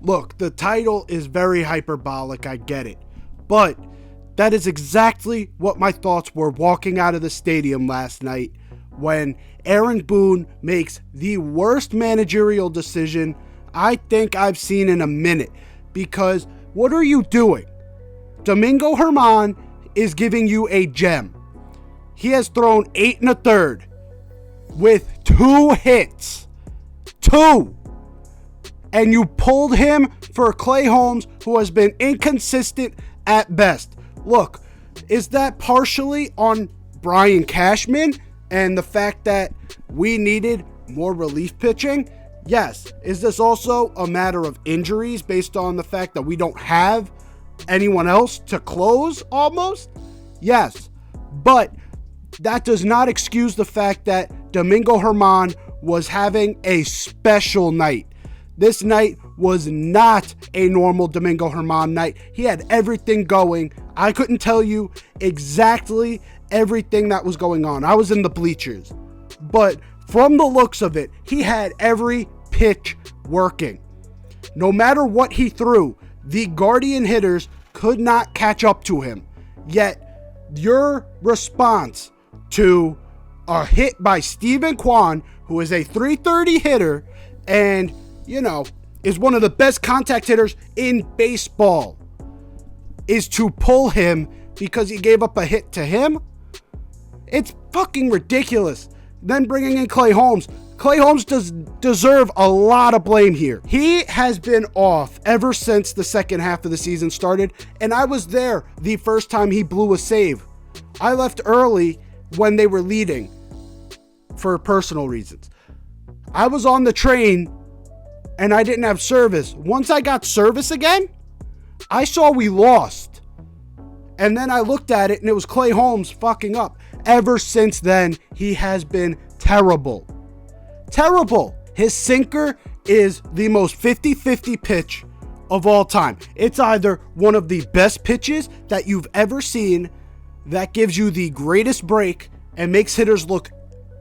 Look, the title is very hyperbolic, I get it. But that is exactly what my thoughts were walking out of the stadium last night when Aaron Boone makes the worst managerial decision I think I've seen in a minute. Because what are you doing? Domingo Germán is giving you a gem. He has thrown 8 1/3 with 2 hits. 2! And you pulled him for Clay Holmes, who has been inconsistent at best. Look, is that partially on Brian Cashman and the fact that we needed more relief pitching? Yes. Is this also a matter of injuries based on the fact that we don't have anyone else to close almost? Yes. But that does not excuse the fact that Domingo Germán was having a special night. This night was not a normal Domingo Germán night. He had everything going. I couldn't tell you exactly everything that was going on. I was in the bleachers. But from the looks of it, he had every pitch working. No matter what he threw, the Guardian hitters could not catch up to him. Yet, your response to a hit by Steven Kwan, who is a .330 hitter and, is one of the best contact hitters in baseball, is to pull him because he gave up a hit to him? It's fucking ridiculous. Then bringing in Clay Holmes. Clay Holmes does deserve a lot of blame here. He has been off ever since the second half of the season started, and I was there the first time he blew a save. I left early when they were leading for personal reasons. I was on the train and I didn't have service. Once I got service again, I saw we lost. And then I looked at it and it was Clay Holmes fucking up. Ever since then, he has been terrible. Terrible. His sinker is the most 50-50 pitch of all time. It's either one of the best pitches that you've ever seen that gives you the greatest break and makes hitters look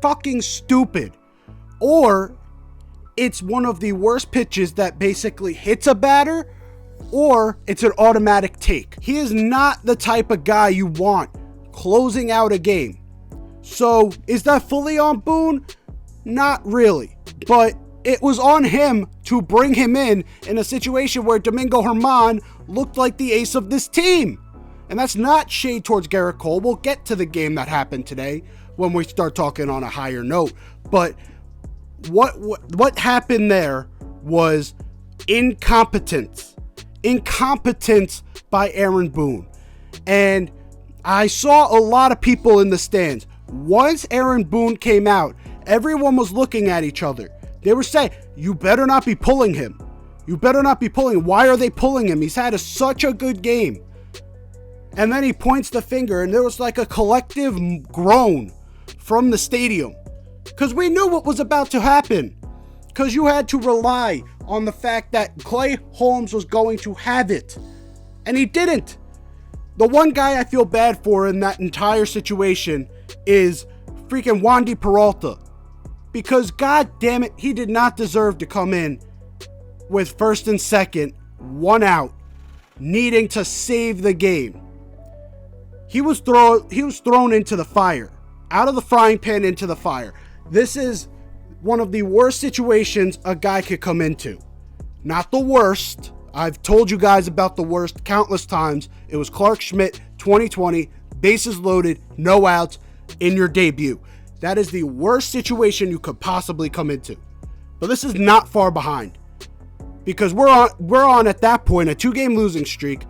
fucking stupid, or it's one of the worst pitches that basically hits a batter, or it's an automatic take. He is not the type of guy you want closing out a game. So is that fully on Boone? Not really, but it was on him to bring him in a situation where Domingo Germán looked like the ace of this team. And that's not shade towards Garrett Cole. We'll get to the game that happened today when we start talking on a higher note. But what happened there was incompetence. Incompetence by Aaron Boone. And I saw a lot of people in the stands. Once Aaron Boone came out, everyone was looking at each other. They were saying, you better not be pulling him. You better not be pulling him. Why are they pulling him? He's had such a good game. And then he points the finger, and there was like a collective groan from the stadium. Because we knew what was about to happen. Because you had to rely on the fact that Clay Holmes was going to have it. And he didn't. The one guy I feel bad for in that entire situation is freaking Wandy Peralta. Because god damn it, he did not deserve to come in with first and second, 1 out, needing to save the game. He was thrown into the fire. Out of the frying pan into the fire. This is one of the worst situations a guy could come into. Not the worst. I've told you guys about the worst countless times. It was Clark Schmidt, 2020, bases loaded, no outs in your debut. That is the worst situation you could possibly come into. But this is not far behind. Because we're on at that point a 2-game losing streak.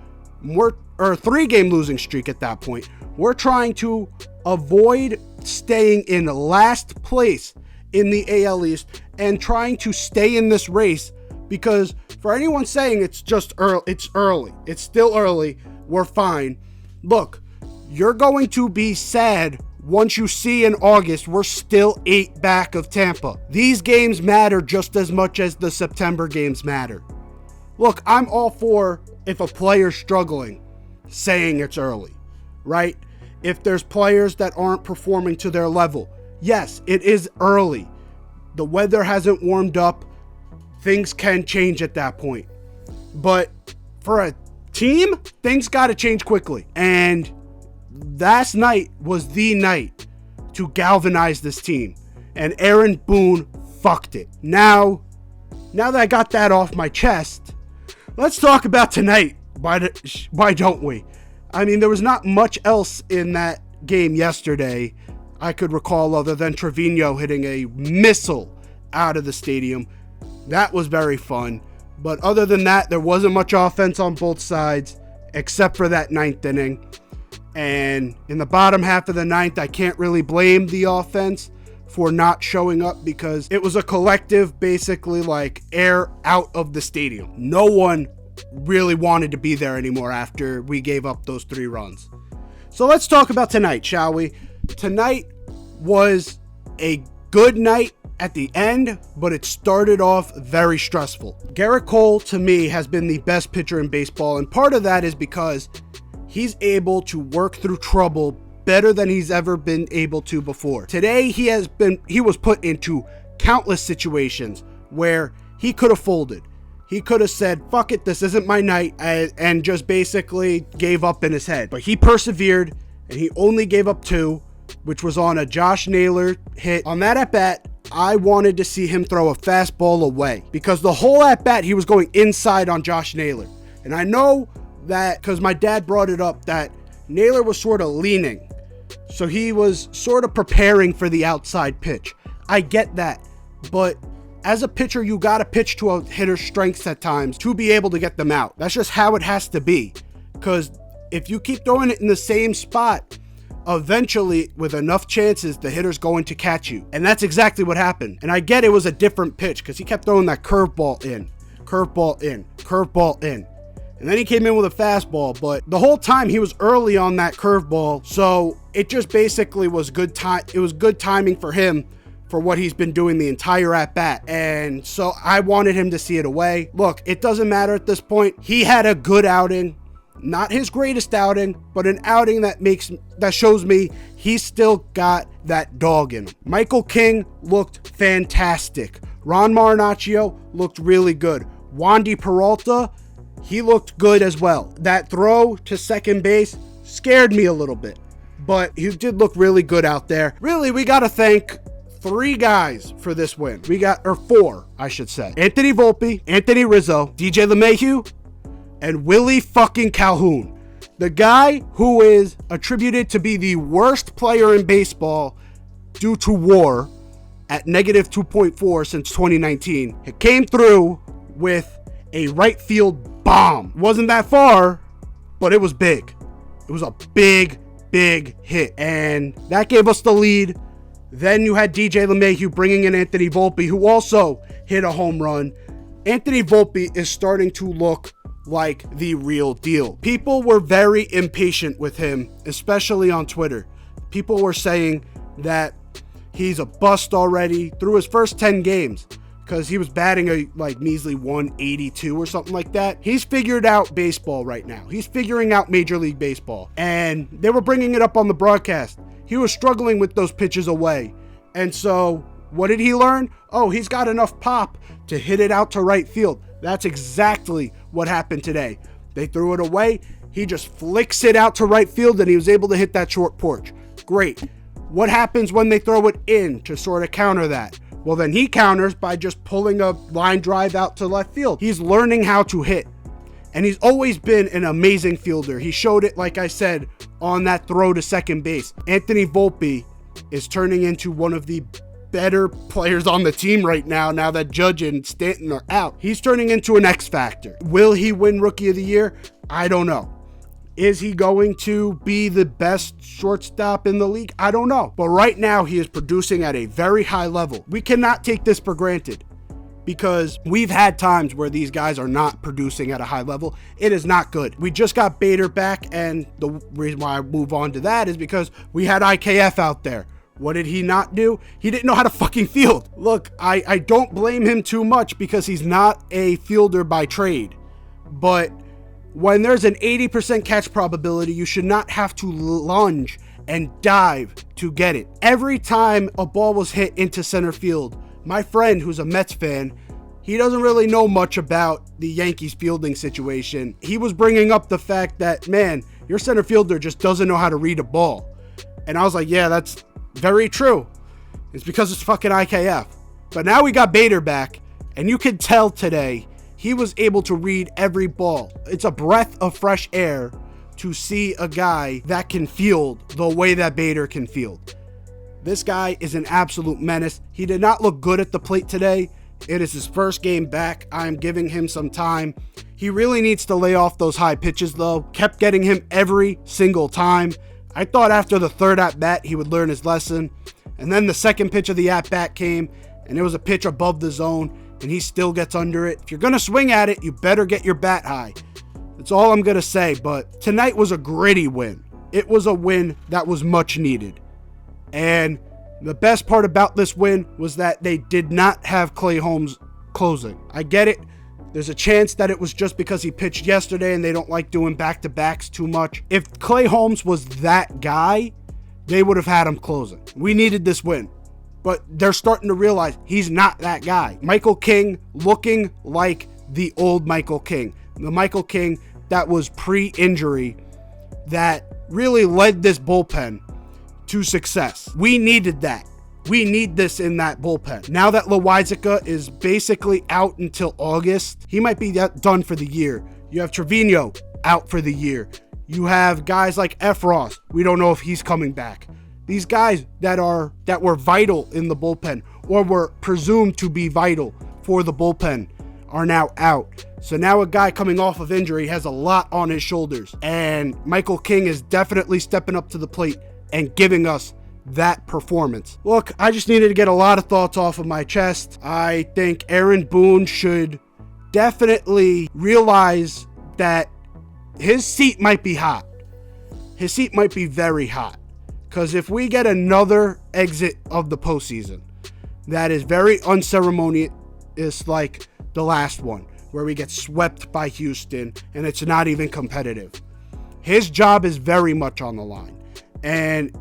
Or a 3-game losing streak at that point. We're trying to avoid staying in last place in the AL East and trying to stay in this race, because for anyone saying it's just early, it's early. It's still early. We're fine. Look, you're going to be sad once you see in August we're still 8 back of Tampa. These games matter just as much as the September games matter. Look, I'm all for if a player's struggling, saying it's early, right? If there's players that aren't performing to their level, yes, it is early. The weather hasn't warmed up. Things can change at that point. But for a team, things got to change quickly. And last night was the night to galvanize this team. And Aaron Boone fucked it. Now that I got that off my chest, let's talk about tonight. Why don't we? I mean, there was not much else in that game yesterday I could recall other than Trevino hitting a missile out of the stadium. That was very fun. But other than that, there wasn't much offense on both sides except for that ninth inning. And in the bottom half of the ninth, I can't really blame the offense for not showing up because it was a collective, basically like air out of the stadium. No one really wanted to be there anymore after we gave up those 3 runs. So let's talk about tonight, shall we? Tonight was a good night at the end, but it started off very stressful. Garrett Cole, to me, has been the best pitcher in baseball, and part of that is because he's able to work through trouble better than he's ever been able to before. Today, he was put into countless situations where he could have folded. He could have said, fuck it, this isn't my night, and just basically gave up in his head. But he persevered, and he only gave up 2, which was on a Josh Naylor hit. On that at-bat, I wanted to see him throw a fastball away because the whole at-bat, he was going inside on Josh Naylor. And I know that because my dad brought it up that Naylor was sort of leaning. So he was sort of preparing for the outside pitch. I get that. But as a pitcher, you got to pitch to a hitter's strengths at times to be able to get them out. That's just how it has to be. Because if you keep throwing it in the same spot, eventually, with enough chances, the hitter's going to catch you. And that's exactly what happened. And I get it was a different pitch because he kept throwing that curveball in, curveball in, curveball in. And then he came in with a fastball, but the whole time he was early on that curveball, so it just basically was good time. It was good timing for him for what he's been doing the entire at-bat. And so I wanted him to see it away. Look, it doesn't matter at this point. He had a good outing. Not his greatest outing, but an outing that shows me he's still got that dog in him. Michael King looked fantastic. Ron Marinaccio looked really good. Wandy Peralta, he looked good as well. That throw to second base scared me a little bit, but he did look really good out there. Really, we got to thank 3 guys for this win. 4, I should say. Anthony Volpe, Anthony Rizzo, DJ LeMahieu, and Willie fucking Calhoun. The guy who is attributed to be the worst player in baseball due to WAR at negative 2.4 since 2019. It came through with a right field bomb. Wasn't that far, but it was big. It was a big, big hit. And that gave us the lead. Then you had DJ LeMahieu bringing in Anthony Volpe, who also hit a home run. Anthony Volpe is starting to look like the real deal. People were very impatient with him, especially on Twitter. People were saying that he's a bust already through his first 10 games because he was batting a measly 182 or something like that. He's figured out baseball right now. He's figuring out Major League Baseball. And they were bringing it up on the broadcast. He was struggling with those pitches away. And so what did he learn? Oh, he's got enough pop to hit it out to right field. That's exactly what happened today. They threw it away. He just flicks it out to right field and he was able to hit that short porch. Great. What happens when they throw it in to sort of counter that? Well, then he counters by just pulling a line drive out to left field. He's learning how to hit. And he's always been an amazing fielder. He showed it, like I said, on that throw to second base. Anthony Volpe is turning into one of the better players on the team right now that Judge and Stanton are out. He's turning into an X factor. Will he win Rookie of the Year? I don't know. Is he going to be the best shortstop in the league? I don't know. But right now he is producing at a very high level. We cannot take this for granted because we've had times where these guys are not producing at a high level. It is not good. We just got Bader back, and the reason why I move on to that is because we had IKF out there. What did he not do? He didn't know how to fucking field. Look, I don't blame him too much because he's not a fielder by trade. But when there's an 80% catch probability, you should not have to lunge and dive to get it. Every time a ball was hit into center field, my friend who's a Mets fan, he doesn't really know much about the Yankees fielding situation. He was bringing up the fact that, man, your center fielder just doesn't know how to read a ball. And I was like, yeah, that's very true. It's because it's fucking IKF. But now we got Bader back, and you can tell today he was able to read every ball. It's a breath of fresh air to see a guy that can field the way that Bader can field. This guy is an absolute menace. He did not look good at the plate today. It is his first game back. I am giving him some time. He really needs to lay off those high pitches, though. Kept getting him every single time. I thought after the third at-bat, he would learn his lesson. And then the second pitch of the at-bat came, and it was a pitch above the zone, and he still gets under it. If you're going to swing at it, you better get your bat high. That's all I'm going to say, but tonight was a gritty win. It was a win that was much needed. And the best part about this win was that they did not have Clay Holmes closing. I get it. There's a chance that it was just because he pitched yesterday and they don't like doing back-to-backs too much. If Clay Holmes was that guy, they would have had him closing. We needed this win. But they're starting to realize he's not that guy. Michael King looking like the old Michael King. The Michael King that was pre-injury that really led this bullpen to success. We needed that. We need this in that bullpen. Now that Loizica is basically out until August, he might be done for the year. You have Trevino out for the year. You have guys like Efros. We don't know if he's coming back. These guys that were vital in the bullpen or were presumed to be vital for the bullpen are now out. So now a guy coming off of injury has a lot on his shoulders. And Michael King is definitely stepping up to the plate and giving us that performance. Look, I just needed to get a lot of thoughts off of my chest. I think Aaron Boone should definitely realize that his seat might be hot. His seat might be very hot. Because if we get another exit of the postseason that is very unceremonious like the last one, where we get swept by Houston and it's not even competitive, his job is very much on the line. And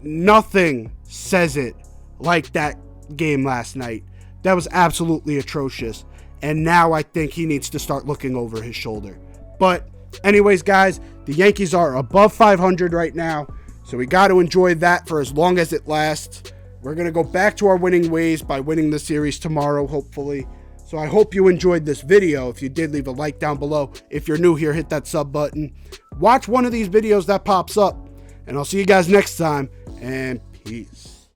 nothing says it like that game last night. That was absolutely atrocious. And now I think he needs to start looking over his shoulder. But anyways, guys, the Yankees are above 500 right now. So we got to enjoy that for as long as it lasts. We're going to go back to our winning ways by winning the series tomorrow, hopefully. So I hope you enjoyed this video. If you did, leave a like down below. If you're new here, hit that sub button. Watch one of these videos that pops up. And I'll see you guys next time, and peace.